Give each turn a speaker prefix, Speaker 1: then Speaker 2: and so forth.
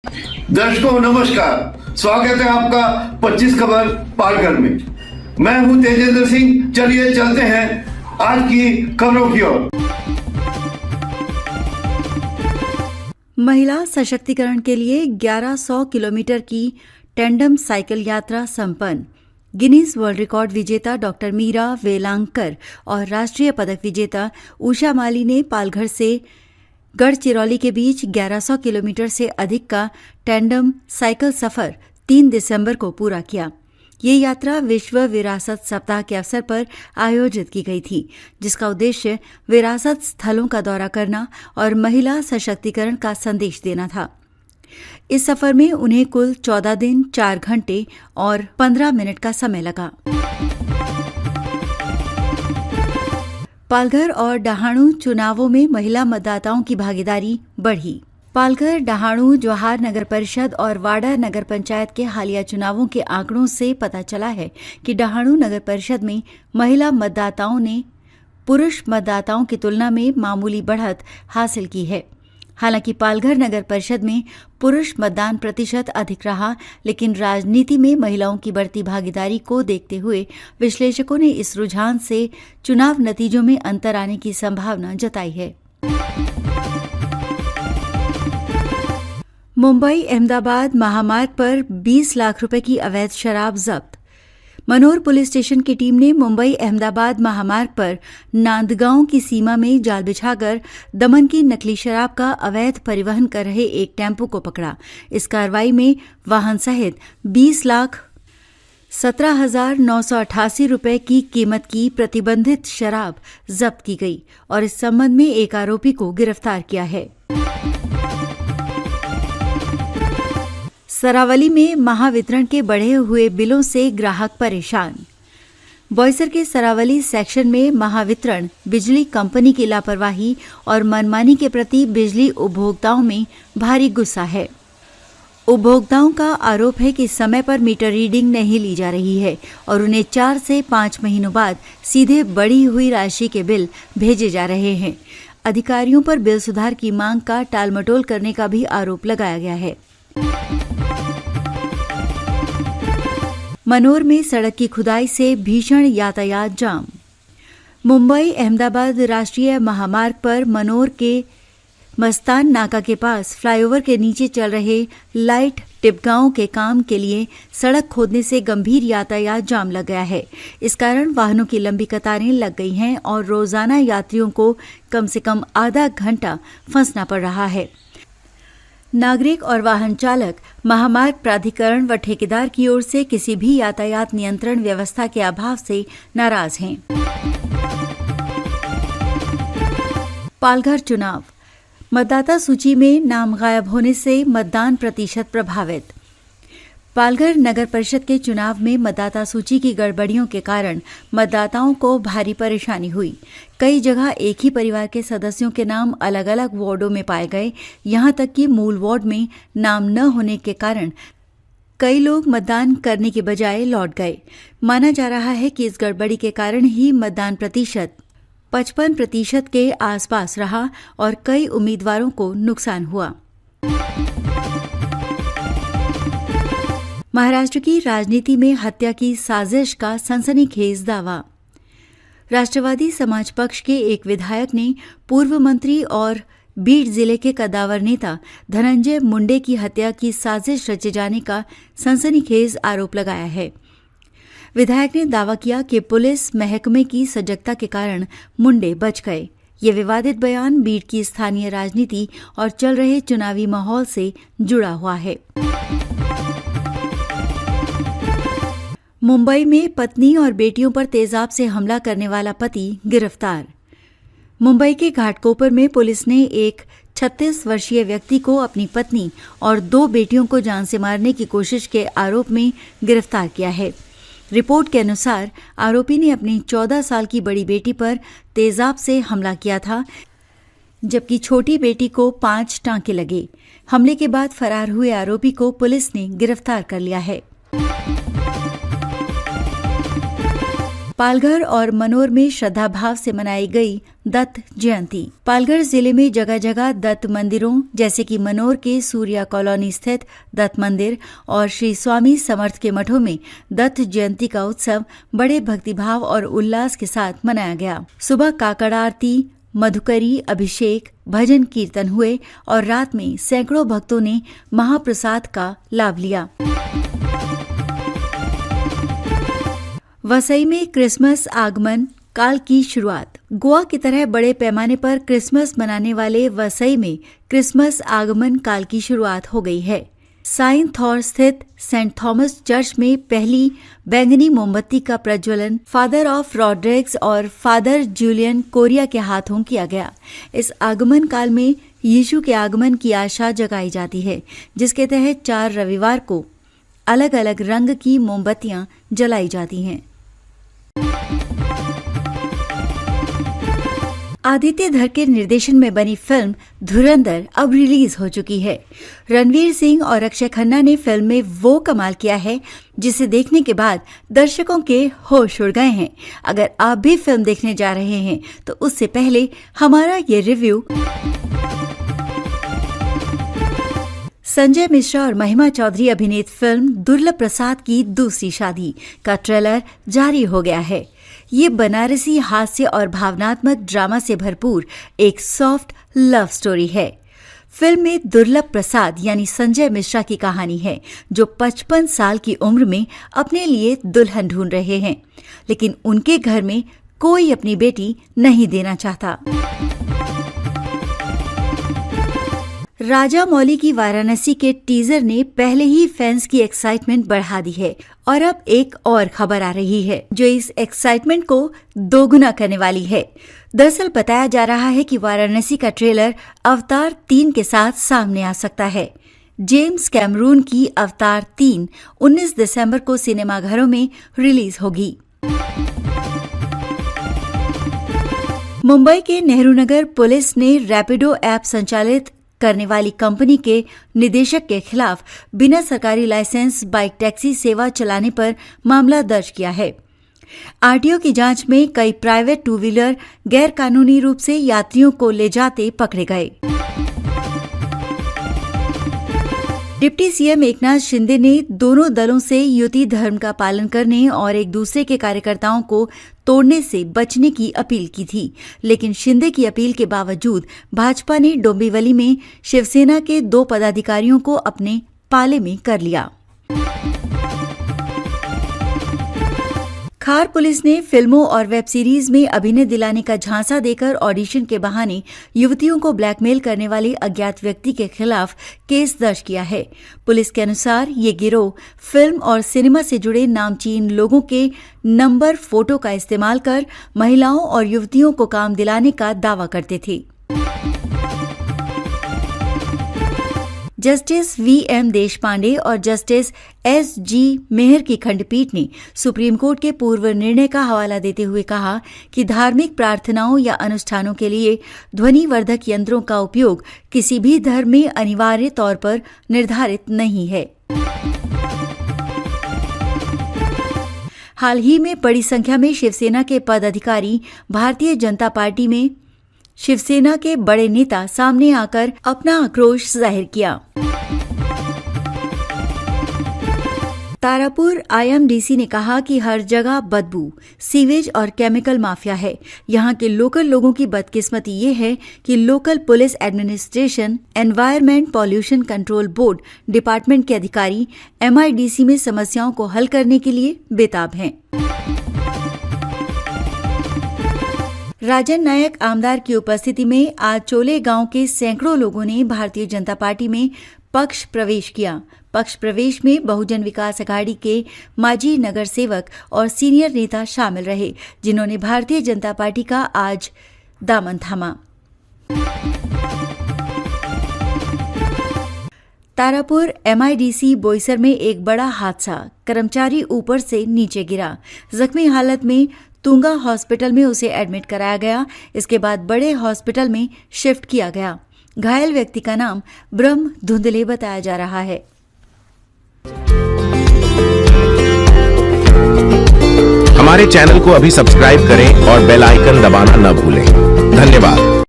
Speaker 1: दर्शकों नमस्कार, स्वागत है आपका 25 खबर पालघर में। मैं हूं तेजेंद्र सिंह। चलिए चलते हैं आज की खबरों की ओर।
Speaker 2: महिला सशक्तिकरण के लिए 1100 किलोमीटर की टैंडम साइकिल यात्रा संपन्न। गिनीज वर्ल्ड रिकॉर्ड विजेता डॉक्टर मीरा वेलांकर और राष्ट्रीय पदक विजेता उषा माली ने पालघर से गढ़चिरौली के बीच 1100 किलोमीटर से अधिक का टैंडम साइकिल सफर 3 दिसंबर को पूरा किया। ये यात्रा विश्व विरासत सप्ताह के अवसर पर आयोजित की गई थी, जिसका उद्देश्य विरासत स्थलों का दौरा करना और महिला सशक्तिकरण का संदेश देना था। इस सफर में उन्हें कुल 14 दिन 4 घंटे और 15 मिनट का समय लगा। पालघर और डहाणू चुनावों में महिला मतदाताओं की भागीदारी बढ़ी। पालघर, डहाणू, जवाहर नगर परिषद और वाड़ा नगर पंचायत के हालिया चुनावों के आंकड़ों से पता चला है कि डहाणू नगर परिषद में महिला मतदाताओं ने पुरुष मतदाताओं की तुलना में मामूली बढ़त हासिल की है। हालांकि पालघर नगर परिषद में पुरुष मतदान प्रतिशत अधिक रहा, लेकिन राजनीति में महिलाओं की बढ़ती भागीदारी को देखते हुए विश्लेषकों ने इस रुझान से चुनाव नतीजों में अंतर आने की संभावना जताई है। मुंबई अहमदाबाद महामार्ग पर 20 लाख रुपए की अवैध शराब जब्त। मनोर पुलिस स्टेशन की टीम ने मुंबई अहमदाबाद महामार्ग पर नांदगांव की सीमा में जाल बिछाकर दमन की नकली शराब का अवैध परिवहन कर रहे एक टेम्पो को पकड़ा। इस कार्रवाई में वाहन सहित 20,17,988 रुपए की कीमत की प्रतिबंधित शराब जब्त की गई और इस संबंध में एक आरोपी को गिरफ्तार किया है। सरावली में महावितरण के बढ़े हुए बिलों से ग्राहक परेशान। बोईसर के सरावली सेक्शन में महावितरण बिजली कंपनी की लापरवाही और मनमानी के प्रति बिजली उपभोक्ताओं में भारी गुस्सा है। उपभोक्ताओं का आरोप है कि समय पर मीटर रीडिंग नहीं ली जा रही है और उन्हें 4 से 5 महीनों बाद सीधे बढ़ी हुई राशि के बिल भेजे जा रहे हैं। अधिकारियों पर बिल सुधार की मांग का टालमटोल करने का भी आरोप लगाया गया है। मनोर में सड़क की खुदाई से भीषण यातायात जाम। मुंबई अहमदाबाद राष्ट्रीय महामार्ग पर मनोर के मस्तान नाका के पास फ्लाईओवर के नीचे चल रहे लाइट टिपगांव के काम के लिए सड़क खोदने से गंभीर यातायात जाम लग गया है। इस कारण वाहनों की लंबी कतारें लग गई हैं और रोजाना यात्रियों को कम से कम आधा घंटा फंसना पड़ रहा है। नागरिक और वाहन चालक महामार्ग प्राधिकरण व ठेकेदार की ओर से किसी भी यातायात नियंत्रण व्यवस्था के अभाव से नाराज हैं। पालघर चुनाव, मतदाता सूची में नाम गायब होने से मतदान प्रतिशत प्रभावित। पालघर नगर परिषद के चुनाव में मतदाता सूची की गड़बड़ियों के कारण मतदाताओं को भारी परेशानी हुई। कई जगह एक ही परिवार के सदस्यों के नाम अलग अलग वार्डों में पाए गए। यहां तक कि मूल वार्ड में नाम न होने के कारण कई लोग मतदान करने के बजाय लौट गए। माना जा रहा है कि इस गड़बड़ी के कारण ही मतदान प्रतिशत 55% के आसपास रहा और कई उम्मीदवारों को नुकसान हुआ। महाराष्ट्र की राजनीति में हत्या की साजिश का सनसनीखेज दावा। राष्ट्रवादी समाज पक्ष के एक विधायक ने पूर्व मंत्री और बीड जिले के कद्दावर नेता धनंजय मुंडे की हत्या की साजिश रचे जाने का सनसनीखेज आरोप लगाया है। विधायक ने दावा किया कि पुलिस महकमे की सजगता के कारण मुंडे बच गए। ये विवादित बयान बीड की स्थानीय राजनीति और चल रहे चुनावी माहौल से जुड़ा हुआ है। मुंबई में पत्नी और बेटियों पर तेजाब से हमला करने वाला पति गिरफ्तार। मुंबई के घाटकोपर में पुलिस ने एक 36 वर्षीय व्यक्ति को अपनी पत्नी और 2 बेटियों को जान से मारने की कोशिश के आरोप में गिरफ्तार किया है। रिपोर्ट के अनुसार आरोपी ने अपनी 14 साल की बड़ी बेटी पर तेजाब से हमला किया था, जबकि छोटी बेटी को 5 टांके लगे। हमले के बाद फरार हुए आरोपी को पुलिस ने गिरफ्तार कर लिया है। पालघर और मनोर में श्रद्धा भाव से मनाई गई दत्त जयंती। पालघर जिले में जगह जगह दत्त मंदिरों जैसे कि मनोर के सूर्या कॉलोनी स्थित दत्त मंदिर और श्री स्वामी समर्थ के मठों में दत्त जयंती का उत्सव बड़े भक्तिभाव और उल्लास के साथ मनाया गया। सुबह काकड़ आरती, मधुकरी, अभिषेक, भजन कीर्तन हुए और रात में सैकड़ों भक्तों ने महाप्रसाद का लाभ लिया। वसई में क्रिसमस आगमन काल की शुरुआत। गोवा की तरह बड़े पैमाने पर क्रिसमस मनाने वाले वसई में क्रिसमस आगमन काल की शुरुआत हो गई है। साइन थॉर स्थित सेंट थॉमस चर्च में पहली बैंगनी मोमबत्ती का प्रज्वलन फादर ऑफ रॉड्रिग्स और फादर जूलियन कोरिया के हाथों किया गया। इस आगमन काल में यीशु के आगमन की आशा जगाई जाती है, जिसके तहत 4 रविवार को अलग अलग रंग की मोमबत्तियां जलाई जाती हैं। आदित्य धर के निर्देशन में बनी फिल्म धुरंधर अब रिलीज हो चुकी है। रणवीर सिंह और अक्षय खन्ना ने फिल्म में वो कमाल किया है जिसे देखने के बाद दर्शकों के होश उड़ गए हैं। अगर आप भी फिल्म देखने जा रहे हैं तो उससे पहले हमारा ये रिव्यू। संजय मिश्रा और महिमा चौधरी अभिनीत फिल्म दुर्लभ प्रसाद की दूसरी शादी का ट्रेलर जारी हो गया है। ये बनारसी हास्य और भावनात्मक ड्रामा से भरपूर एक सॉफ्ट लव स्टोरी है। फिल्म में दुर्लभ प्रसाद यानी संजय मिश्रा की कहानी है, जो 55 साल की उम्र में अपने लिए दुल्हन ढूंढ रहे हैं, लेकिन उनके घर में कोई अपनी बेटी नहीं देना चाहता। राजा मौली की वाराणसी के टीजर ने पहले ही फैंस की एक्साइटमेंट बढ़ा दी है और अब एक और खबर आ रही है जो इस एक्साइटमेंट को दोगुना करने वाली है। दरअसल बताया जा रहा है कि वाराणसी का ट्रेलर अवतार 3 के साथ सामने आ सकता है। जेम्स कैमरून की अवतार 3 19 दिसंबर को सिनेमाघरों में रिलीज होगी। मुंबई के नेहरू नगर पुलिस ने रैपिडो ऐप संचालित करने वाली कंपनी के निदेशक के खिलाफ बिना सरकारी लाइसेंस बाइक टैक्सी सेवा चलाने पर मामला दर्ज किया है। आरटीओ की जांच में कई प्राइवेट 2 व्हीलर गैर कानूनी रूप से यात्रियों को ले जाते पकड़े गए। डिप्टी सीएम एकनाथ शिंदे ने दोनों दलों से युति धर्म का पालन करने और एक दूसरे के कार्यकर्ताओं को तोड़ने से बचने की अपील की थी, लेकिन शिंदे की अपील के बावजूद भाजपा ने डोंबिवली में शिवसेना के 2 पदाधिकारियों को अपने पाले में कर लिया। खार पुलिस ने फिल्मों और वेब सीरीज में अभिनय दिलाने का झांसा देकर ऑडिशन के बहाने युवतियों को ब्लैकमेल करने वाले अज्ञात व्यक्ति के खिलाफ केस दर्ज किया है। पुलिस के अनुसार ये गिरोह फिल्म और सिनेमा से जुड़े नामचीन लोगों के नंबर, फोटो का इस्तेमाल कर महिलाओं और युवतियों को काम दिलाने का दावा करते थे। जस्टिस वीएम देशपांडे और जस्टिस एसजी मेहर की खंडपीठ ने सुप्रीम कोर्ट के पूर्व निर्णय का हवाला देते हुए कहा कि धार्मिक प्रार्थनाओं या अनुष्ठानों के लिए ध्वनिवर्धक यंत्रों का उपयोग किसी भी धर्म में अनिवार्य तौर पर निर्धारित नहीं है। हाल ही में बड़ी संख्या में शिवसेना के पदाधिकारी भारतीय जनता पार्टी में शिवसेना के बड़े नेता सामने आकर अपना आक्रोश जाहिर किया। तारापुर आईएमडीसी ने कहा कि हर जगह बदबू, सीवेज और केमिकल माफिया है। यहाँ के लोकल लोगों की बदकिस्मती ये है कि local police administration, environment pollution control board department के अधिकारी एमआईडीसी में समस्याओं को हल करने के लिए बेताब हैं। राजन नायक आमदार की उपस्थिति में आज चोले गांव के सैकड़ों लोगों ने भारतीय जनता पार्टी में पक्ष प्रवेश किया। पक्ष प्रवेश में बहुजन विकास अघाड़ी के माजी नगर सेवक और सीनियर नेता शामिल रहे, जिन्होंने भारतीय जनता पार्टी का आज दामन थामा। तारापुर एमआईडीसी बोईसर में एक बड़ा हादसा, कर्मचारी ऊपर से नीचे गिरा। जख्मी हालत में तुंगा हॉस्पिटल में उसे एडमिट कराया गया। इसके बाद बड़े हॉस्पिटल में शिफ्ट किया गया। घायल व्यक्ति का नाम ब्रह्म धुंधले बताया जा रहा है।
Speaker 3: हमारे चैनल को अभी सब्सक्राइब करें और बेल आइकन दबाना न भूलें। धन्यवाद।